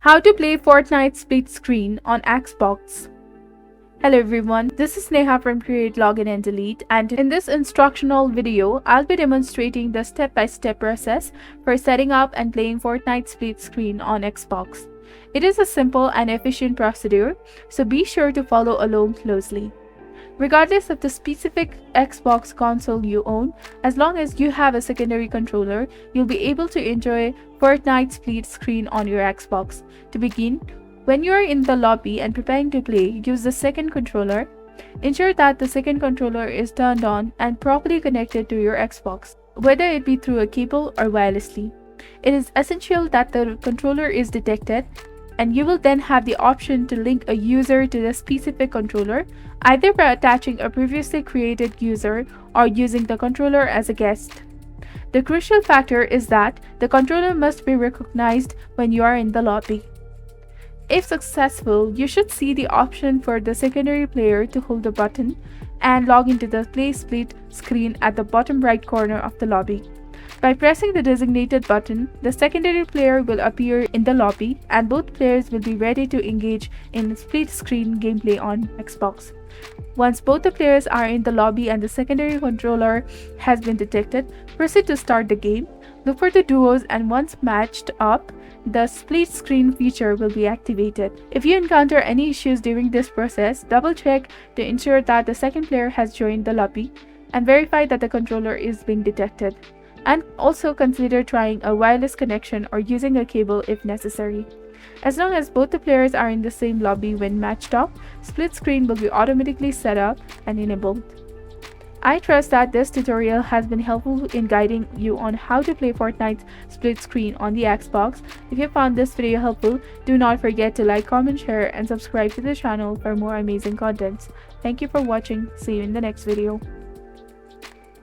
How to play Fortnite split screen on Xbox. Hello everyone, this is Neha from Create, Login and Delete, and in this instructional video, I'll be demonstrating the step-by-step process for setting up and playing Fortnite split screen on Xbox. It is a simple and efficient procedure, so be sure to follow along closely. Regardless of the specific Xbox console you own, as long as you have a secondary controller, you'll be able to enjoy Fortnite split screen on your Xbox. To begin, when you are in the lobby and preparing to play, use the second controller. Ensure that the second controller is turned on and properly connected to your Xbox, whether it be through a cable or wirelessly. It is essential that the controller is detected, and you will then have the option to link a user to the specific controller, either by attaching a previously created user or using the controller as a guest. The crucial factor is that the controller must be recognized when you are in the lobby. If successful, you should see the option for the secondary player to hold the button and log into the Play Split screen at the bottom right corner of the lobby. By pressing the designated button, the secondary player will appear in the lobby and both players will be ready to engage in split screen gameplay on Xbox. Once both the players are in the lobby and the secondary controller has been detected, proceed to start the game. Look for the duos, and once matched up, the split screen feature will be activated. If you encounter any issues during this process, double check to ensure that the second player has joined the lobby and verify that the controller is being detected. And also consider trying a wireless connection or using a cable if necessary. As long as both the players are in the same lobby when matched up, split screen will be automatically set up and enabled. I trust that this tutorial has been helpful in guiding you on how to play Fortnite split screen on the Xbox. If you found this video helpful, do not forget to like, comment, share, and subscribe to the channel for more amazing contents. Thank you for watching. See you in the next video.